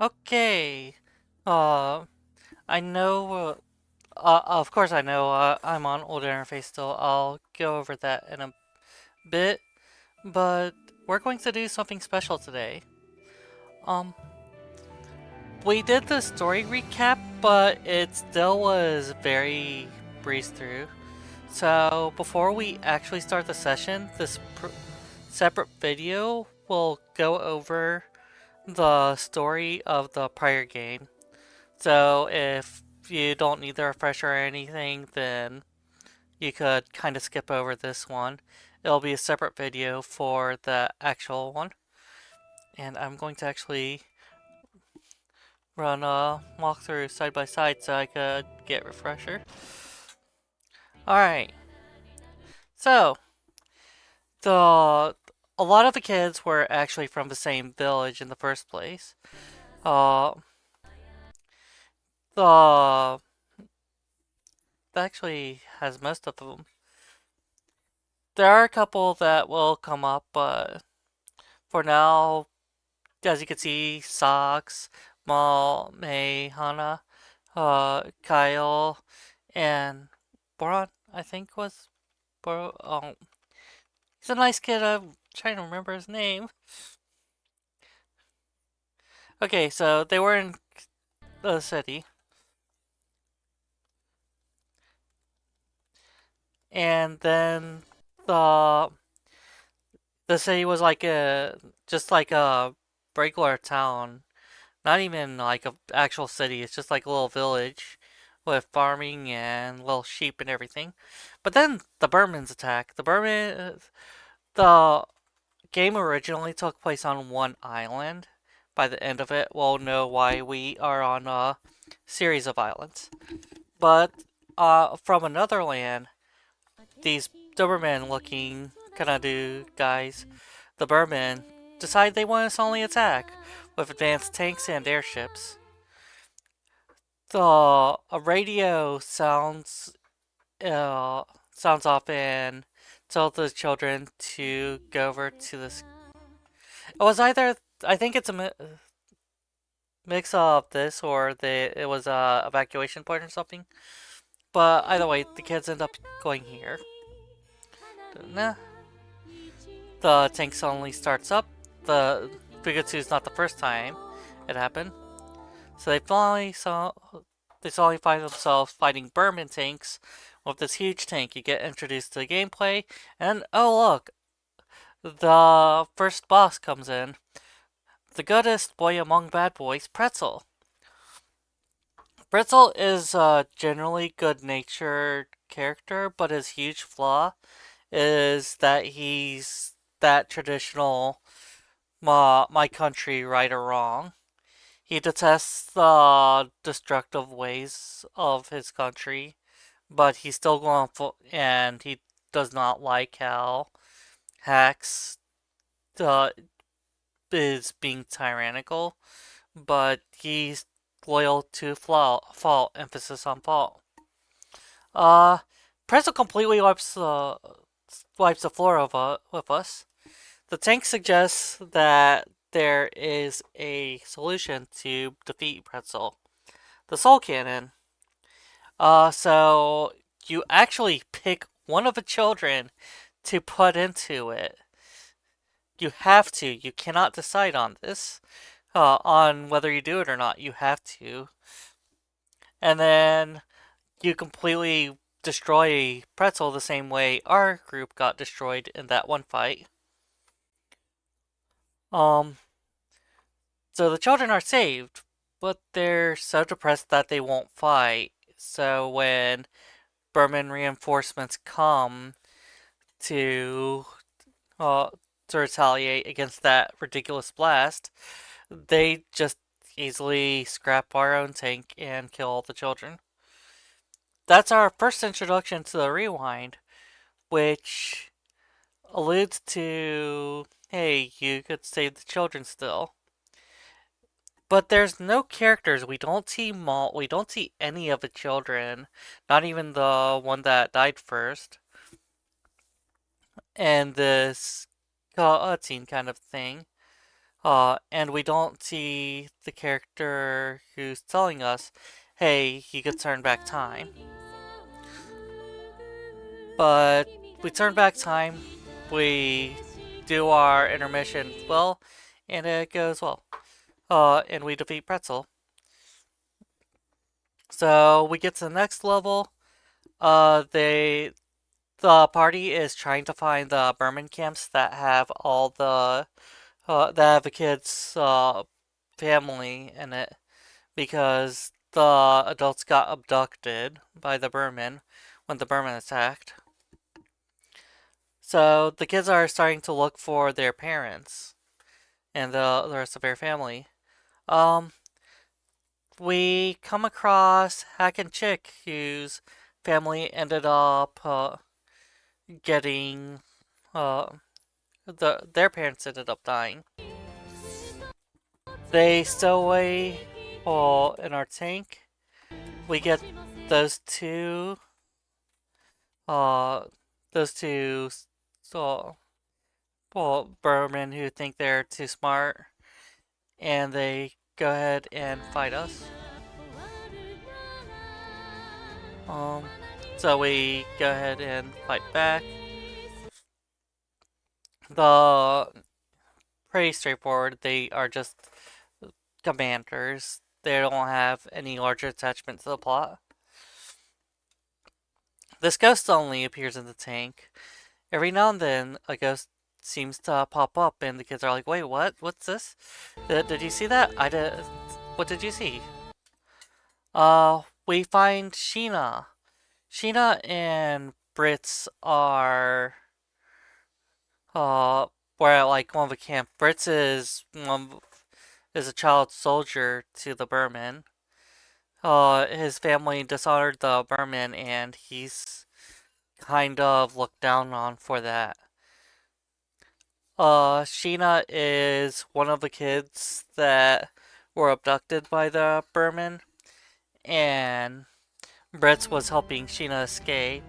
Okay. Uh, I know. Of course, I know. I'm on old interface still. I'll go over that in a bit, but we're going to do something special today. Um, we did the story recap, but it still was very breezed through. So before we actually start the session, this separate video will go over the story of the prior game. So if you don't need the refresher or anything, then you could kind of skip over this one. It'll be a separate video for the actual one. And I'm going to actually run a walkthrough side by side so I could get refresher. Alright, so the a lot of the kids were actually from the same village in the first place. Uh, the that actually has most of them. There are a couple that will come up, but for now, as you can see, Socks, Mal, May, Hana, Kyle, and Boron, I think was Boro. He's a nice kid. I'm trying to remember his name. Okay, so they were in the city, and then the the city was like a just like a regular town. Not even like a actual city. It's just like a little village with farming and little sheep and everything. But then the Burmans attack. The game originally took place on one island. By the end of it, we'll know why we are on a series of islands. But from another land, these Doberman-looking Kanadu guys, the Burman, decide they want to suddenly attack with advanced tanks and airships. The a radio sounds off and tells the children to go over to this. It was either I think it's a mix of this or it was a evacuation point or something. But either way, the kids end up going here. Nah, the tank suddenly starts up. The Fuga is not the first time it happened. So they suddenly find themselves fighting Burman tanks with this huge tank. You get introduced to the gameplay, and oh look, the first boss comes in. The goodest boy among bad boys, Pretzel. Pretzel is a generally good-natured character, but his huge flaw is that he's that traditional my country right or wrong. He detests the destructive ways of his country, but he's still going for, and he does not like how Hax uh, is being tyrannical, but he's loyal to fault, emphasis on fault. Uh, Pretzel completely wipes the floor with us. The tank suggests that there is a solution to defeat Pretzel. The Soul Cannon. So you actually pick one of the children to put into it. You have to. You cannot decide on this, on whether you do it or not. You have to. And then you completely destroy Pretzel the same way our group got destroyed in that one fight. Um, so the children are saved, but they're so depressed that they won't fight. So when Burman reinforcements come to uh, to retaliate against that ridiculous blast, they just easily scrap our own tank and kill all the children. That's our first introduction to the rewind, which alludes to hey, you could save the children still. But there's no characters. We don't see Malt. We don't see any of the children. Not even the one that died first. And this cutscene kind of thing. And we don't see the character who's telling us, hey, you could turn back time. But we turn back time, we do our intermission well, and it goes well. And we defeat Pretzel. So we get to the next level. The party is trying to find the Burman camps that have all that have a kid's family in it because the adults got abducted by the Burman when the Burman attacked. So the kids are starting to look for their parents and the rest of their family. Um, we come across Hack and Chick, whose family ended up getting uh, their parents ended up dying. They stow away in our tank. We get those two uh those two so Berman who think they're too smart and they go ahead and fight us. Um so we go ahead and fight back. The pretty straightforward. They are just commanders. They don't have any larger attachment to the plot. This ghost only appears in the tank. Every now and then, a ghost seems to pop up, and the kids are like, "Wait, what? What's this? Did you see that? I did. What did you see?" We find Sheena. Sheena and Brits are we're at like one of the camp. Brits is a child soldier to the Burman. His family dishonored the Burman, and he's kind of looked down on for that. Sheena is one of the kids that were abducted by the Burman, and Brits was helping Sheena escape.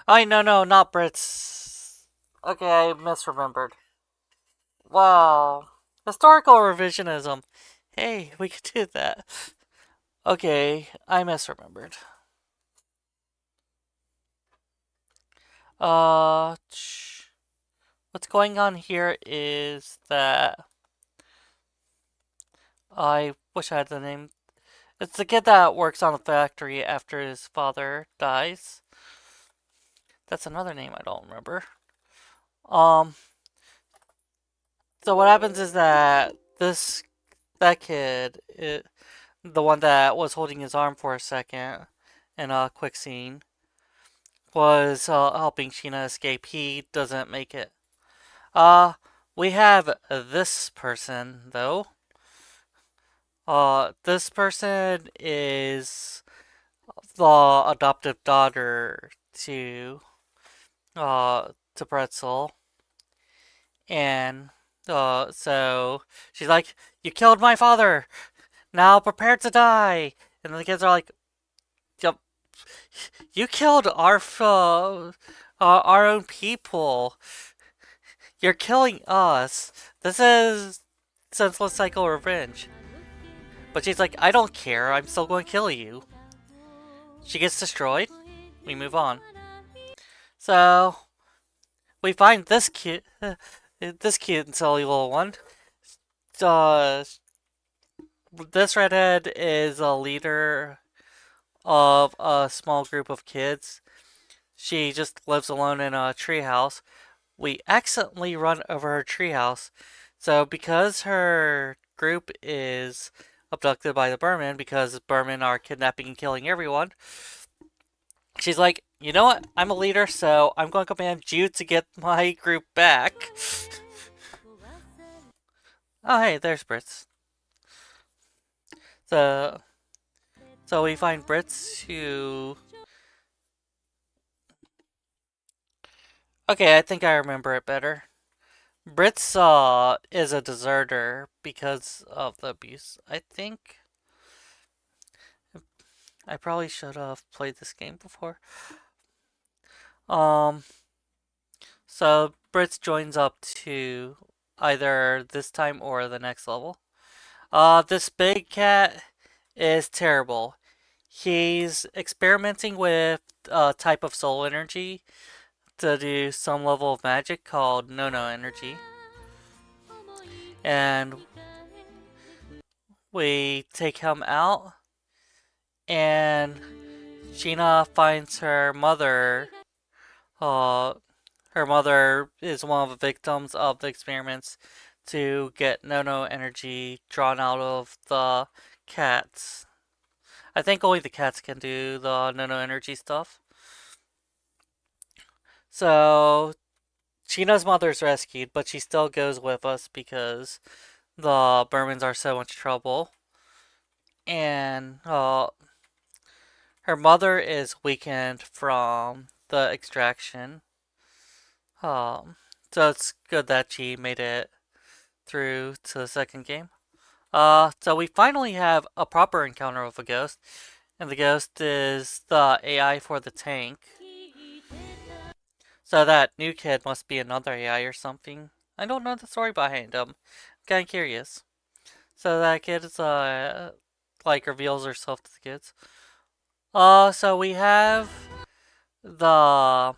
No, not Brits. Okay, I misremembered. Wow. Historical revisionism. Hey, we could do that. Okay, I misremembered. Uh, what's going on here is that I wish I had the name. It's the kid that works on the factory after his father dies. That's another name I don't remember. Um, so what happens is that that kid, the one that was holding his arm for a second in a quick scene, was helping Sheena escape. He doesn't make it. Uh, we have this person though. This person is the adoptive daughter to Pretzel, and so she's like, "You killed my father. Now prepare to die." And the kids are like, "Yep, you killed our own people. You're killing us. This is senseless cycle revenge." But she's like, "I don't care. I'm still going to kill you." She gets destroyed. We move on. So we find this cute, this cute and silly little one. Uh, this redhead is a leader of a small group of kids. She just lives alone in a treehouse. We accidentally run over her treehouse. So because her group is abducted by the Burman, because Burman are kidnapping and killing everyone, she's like, "You know what? I'm a leader, so I'm going to command you to get my group back." Oh, hey, there's Brits. So, so we find Brits who. Okay, I think I remember it better. Brits is a deserter because of the abuse. I think I probably should have played this game before. Um, so Brits joins up to either this time or the next level. This big cat is terrible. He's experimenting with a type of soul energy to do some level of magic called no energy. And we take him out, and Gina finds her mother. Her mother is one of the victims of the experiments to get no energy drawn out of the cats. I think only the cats can do the no energy stuff. So Gina's mother's rescued, but she still goes with us because the Burmans are so much trouble. And her mother is weakened from the extraction. Um, so it's good that she made it through to the second game. So we finally have a proper encounter with a ghost, and the ghost is the AI for the tank. So that new kid must be another AI or something. I don't know the story behind him. I'm kind of curious. So that kid is like reveals herself to the kids. So the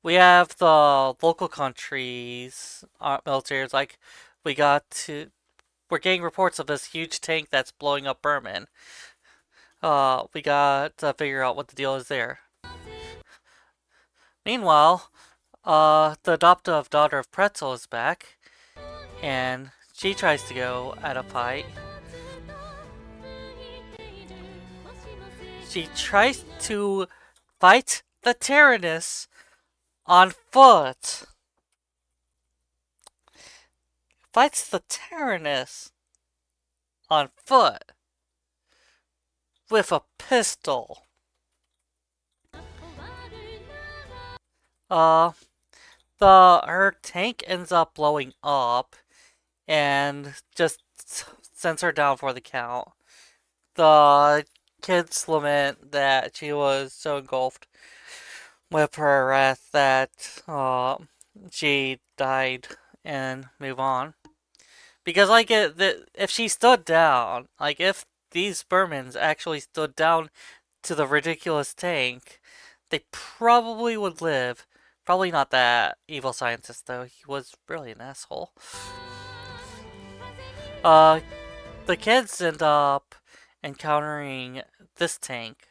we have the local countries military. Like we got to we're getting reports of this huge tank that's blowing up Berman. We got to figure out what the deal is there. Meanwhile, the adoptive daughter of Pretzel is back, and she tries to go at a fight. She tries to fight the Tyrannus on foot. Fights the Tyrannus on foot with a pistol. Uh, her tank ends up blowing up and just sends her down for the count. The kids lament that she was so engulfed with her wrath that she died and move on. Because if she stood down, like if these Burmans actually stood down to the ridiculous tank, they probably would live. Probably not that evil scientist though. He was really an asshole. Uh, the kids end up encountering this tank.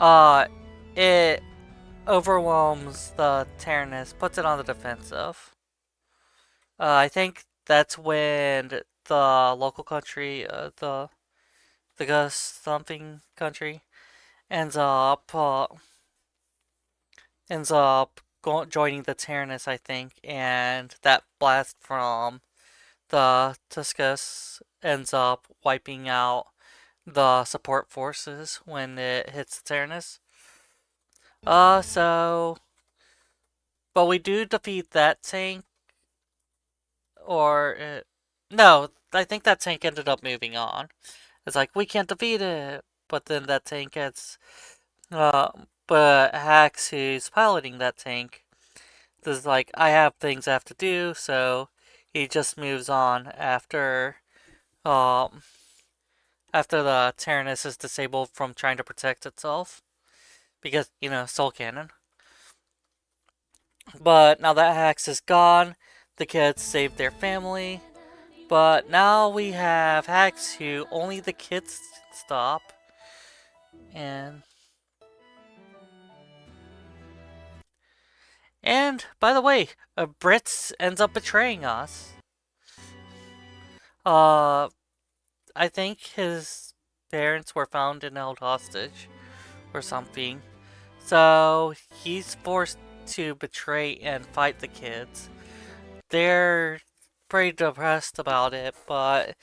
Uh, it overwhelms the Tyrannus, puts it on the defensive. I think that's when the local country, the ghost something country, ends up joining the Tyrannus, I think, and that blast from the Tuscus ends up wiping out the support forces when it hits the Tyrannus. So, but we do defeat that tank, or no, I think that tank ended up moving on. It's like we can't defeat it, but then that tank gets, but Hax, who's piloting that tank, is like, I have things I have to do, so he just moves on um, after the Tyrannus is disabled from trying to protect itself. Because, Soul Cannon. But now that Hax is gone, the kids saved their family. But now we have Hax who only the kids stop. And by the way, Brits ends up betraying us. Uh, I think his parents were found and held hostage or something. So he's forced to betray and fight the kids. They're pretty depressed about it, but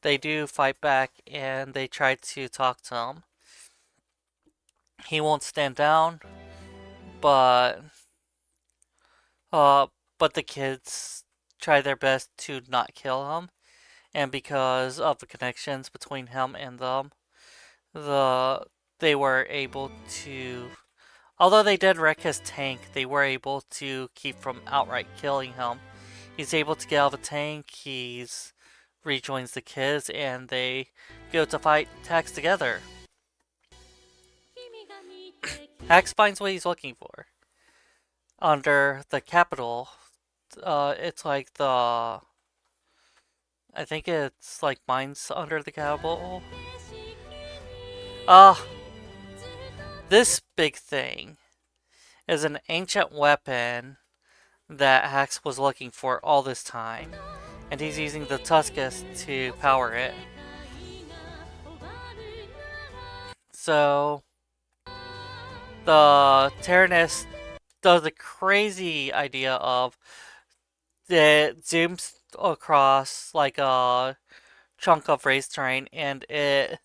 they do fight back and they try to talk to him. He won't stand down, but uh, but the kids try their best to not kill him, and because of the connections between him and them, the they were able to, although they did wreck his tank, they were able to keep from outright killing him. He's able to get out of the tank, he's rejoins the kids, and they go to fight Hax together. Hax finds what he's looking for. Under the capital, it's like I think it's like mines under the capital. This big thing is an ancient weapon that Hax was looking for all this time, and he's using the Tuskus to power it. So, the Tyrannus does the crazy idea of it zooms across like a chunk of race terrain, and it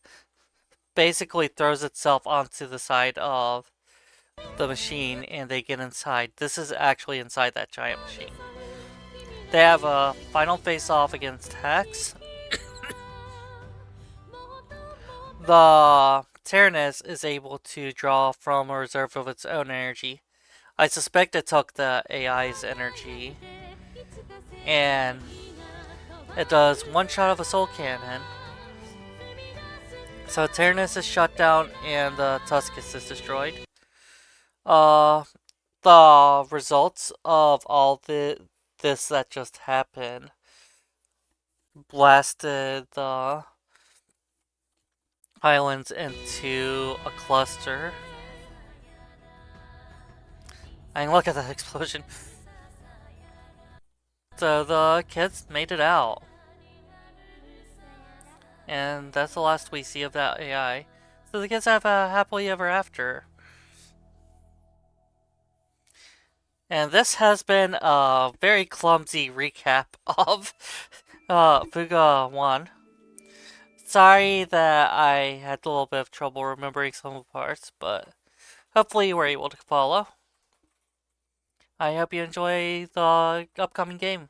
basically throws itself onto the side of the machine, and they get inside. This is actually inside that giant machine. They have a final face-off against Hex. The Tyrannus is able to draw from a reserve of its own energy. I suspect it took the AI's energy. And it does one shot of a soul cannon. So Tyrannus is shut down and the Tuskus is destroyed. The results of all this that just happened blasted the islands into a cluster. I mean, look at that explosion. So the kids made it out. And that's the last we see of that AI. So the kids have a happily ever after. And this has been a very clumsy recap of Fuga 1. Sorry that I had a little bit of trouble remembering some of the parts, but hopefully you were able to follow. I hope you enjoy the upcoming game.